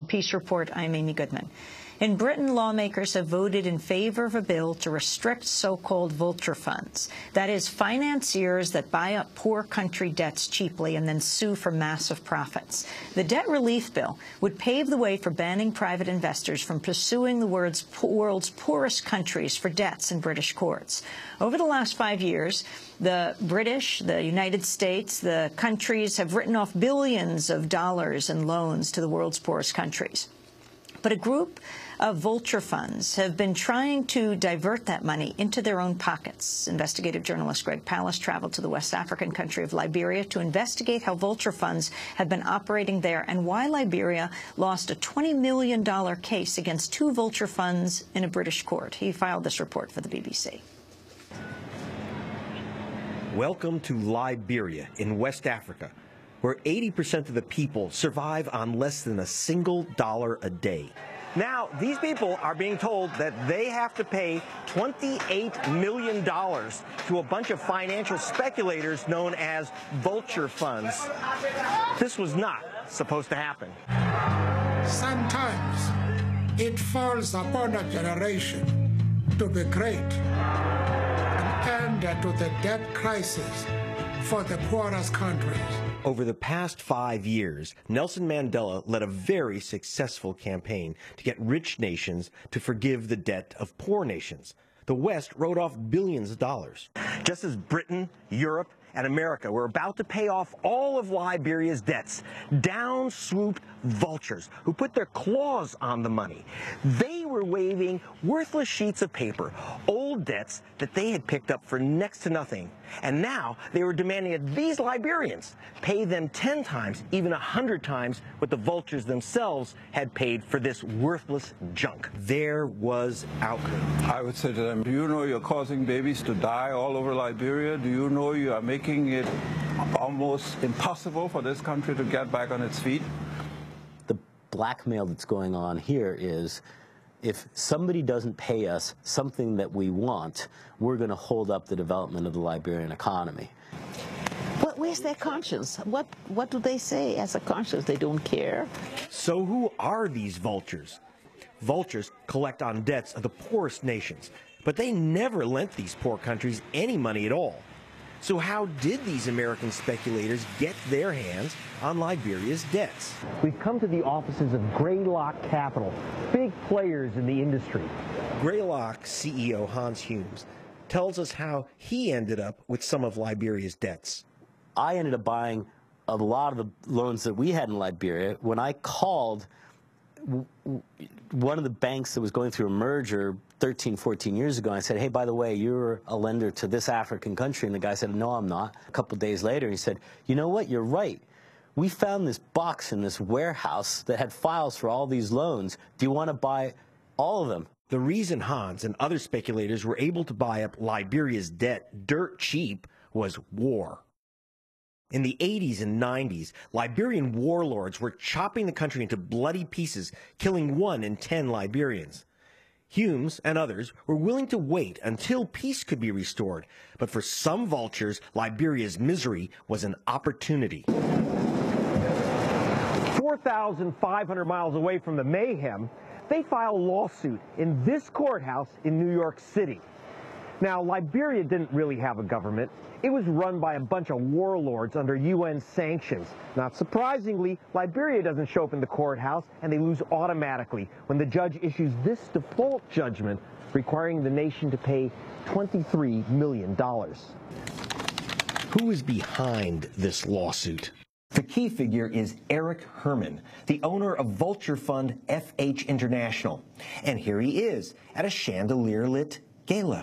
Peace Report, I'm Amy Goodman. In Britain, lawmakers have voted in favor of a bill to restrict so-called vulture funds. That is, financiers that buy up poor country debts cheaply and then sue for massive profits. The debt relief bill would pave the way for banning private investors from pursuing the world's poorest countries for debts in British courts. Over the last 5 years, the British, the United States, the countries have written off billions of dollars in loans to the world's poorest countries. But a group of vulture funds have been trying to divert that money into their own pockets. Investigative journalist Greg Palast traveled to the West African country of Liberia to investigate how vulture funds have been operating there and why Liberia lost a $20 million case against 2 vulture funds in a British court. He filed this report for the BBC. Welcome to Liberia in West Africa, where 80% of the people survive on less than $1 a day. Now, these people are being told that they have to pay $28 million to a bunch of financial speculators known as vulture funds. This was not supposed to happen. Sometimes it falls upon a generation to be great and end to the debt crisis for the poorest countries. Over the past 5 years, Nelson Mandela led a very successful campaign to get rich nations to forgive the debt of poor nations. The West wrote off billions of dollars. Just as Britain, Europe, and America were about to pay off all of Liberia's debts, down swooped vultures who put their claws on the money. They were waving worthless sheets of paper, old debts that they had picked up for next to nothing. And now they were demanding that these Liberians pay them 10 times, even 100 times what the vultures themselves had paid for this worthless junk. There was outrage. I would say to them, do you know you're causing babies to die all over Liberia? Do you know you are making it almost impossible for this country to get back on its feet? The blackmail that's going on here is, if somebody doesn't pay us something that we want, we're going to hold up the development of the Liberian economy. Where's their conscience? What do they say as a conscience? They don't care. So who are these vultures? Vultures collect on debts of the poorest nations, but they never lent these poor countries any money at all. So how did these American speculators get their hands on Liberia's debts? We've come to the offices of Greylock Capital, big players in the industry. Greylock CEO Hans Humes tells us how he ended up with some of Liberia's debts. I ended up buying a lot of the loans that we had in Liberia. When I called one of the banks that was going through a merger 13, 14 years ago, I said, hey, by the way, you're a lender to this African country. And the guy said, no, I'm not. A couple of days later, he said, you know what, you're right. We found this box in this warehouse that had files for all these loans. Do you want to buy all of them? The reason Hans and other speculators were able to buy up Liberia's debt dirt cheap was war. In the 80s and 90s, Liberian warlords were chopping the country into bloody pieces, killing 1 in 10 Liberians. Humes and others were willing to wait until peace could be restored, but for some vultures, Liberia's misery was an opportunity. 4,500 miles away from the mayhem, they file a lawsuit in this courthouse in New York City. Now, Liberia didn't really have a government. It was run by a bunch of warlords under UN sanctions. Not surprisingly, Liberia doesn't show up in the courthouse, and they lose automatically when the judge issues this default judgment requiring the nation to pay $23 million. Who is behind this lawsuit? The key figure is Eric Herman, the owner of vulture fund FH International. And here he is at a chandelier-lit gala.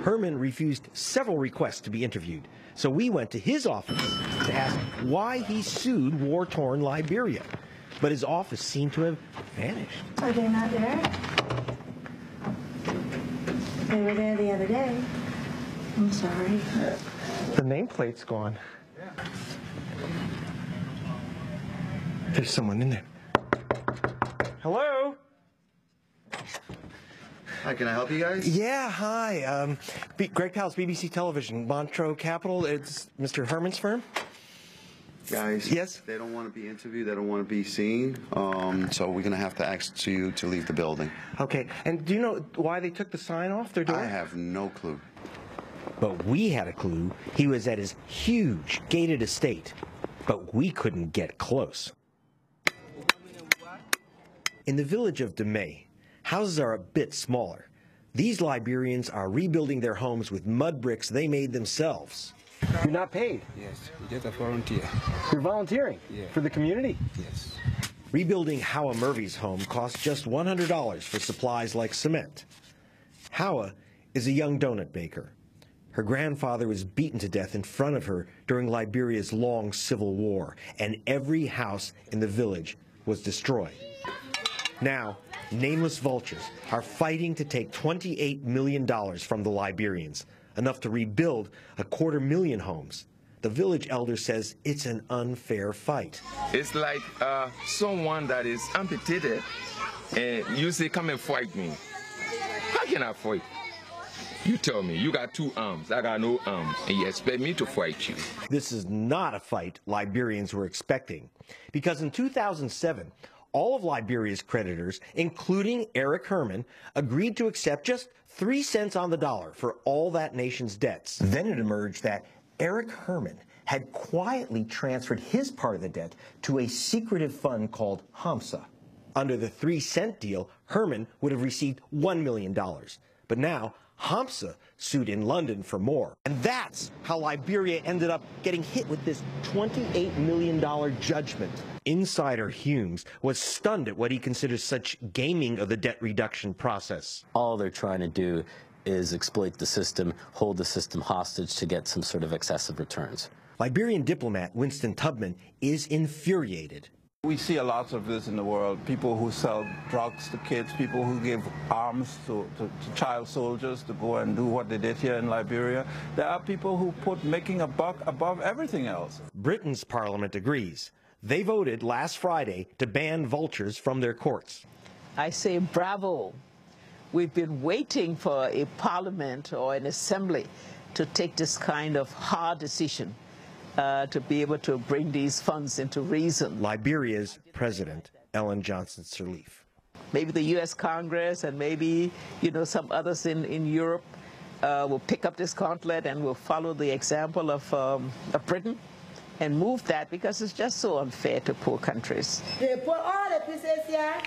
Herman refused several requests to be interviewed, so we went to his office to ask why he sued war-torn Liberia. But his office seemed to have vanished. Are they not there? They were there the other day. I'm sorry. The nameplate's gone. There's someone in there. Hello? Hi, can I help you guys? Yeah, hi. Greg Palast, BBC Television, Montreux Capital. It's Mr. Herman's firm. Guys, Yes? they don't want to be interviewed. They don't want to be seen. So we're going to have to ask you to leave the building. Okay. And do you know why they took the sign off their door? I have no clue. But we had a clue. He was at his huge gated estate. But we couldn't get close. In the village of Demay, houses are a bit smaller. These Liberians are rebuilding their homes with mud bricks they made themselves. You're not paid? Yes, just a volunteer. You're volunteering? Yeah. For the community? Yes. Rebuilding Howa Murphy's home costs just $100 for supplies like cement. Howa is a young donut baker. Her grandfather was beaten to death in front of her during Liberia's long civil war, and every house in the village was destroyed. Now, nameless vultures are fighting to take $28 million from the Liberians, enough to rebuild 250,000 homes. The village elder says it's an unfair fight. It's like someone that is amputated and you say, come and fight me. How can I fight? You tell me, you got 2 arms, I got no arms, and you expect me to fight you. This is not a fight Liberians were expecting, because in 2007, all of Liberia's creditors, including Eric Herman, agreed to accept just 3 cents on the dollar for all that nation's debts. Then it emerged that Eric Herman had quietly transferred his part of the debt to a secretive fund called HAMSA. Under the 3-cent deal, Herman would have received $1 million. But now, HAMSA sued in London for more. And that's how Liberia ended up getting hit with this $28 million judgment. Insider Humes was stunned at what he considers such gaming of the debt reduction process. All they're trying to do is exploit the system, hold the system hostage to get some sort of excessive returns. Liberian diplomat Winston Tubman is infuriated. We see a lot of this in the world. People who sell drugs to kids, people who give arms to child soldiers to go and do what they did here in Liberia. There are people who put making a buck above everything else. Britain's parliament agrees. They voted last Friday to ban vultures from their courts. I say bravo. We've been waiting for a parliament or an assembly to take this kind of hard decision. To be able to bring these funds into reason. Liberia's President, Ellen Johnson Sirleaf. Maybe the U.S. Congress and maybe, some others in Europe will pick up this gauntlet and will follow the example of Britain and move that, because it's just so unfair to poor countries.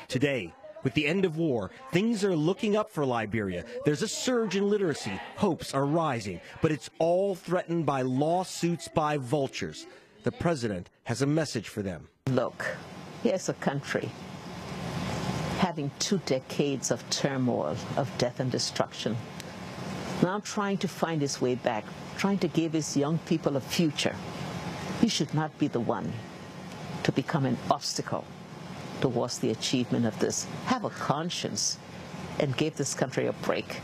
Today, with the end of war, things are looking up for Liberia. There's a surge in literacy. Hopes are rising, but it's all threatened by lawsuits by vultures. The president has a message for them. Look, here's a country having 2 decades of turmoil, of death and destruction, now trying to find its way back, trying to give its young people a future. You should not be the one to become an obstacle towards the achievement of this. Have a conscience and give this country a break.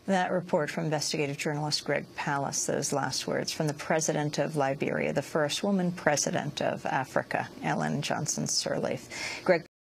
That report from investigative journalist Greg Palast, those last words from the president of Liberia, the first woman president of Africa, Ellen Johnson Sirleaf. Greg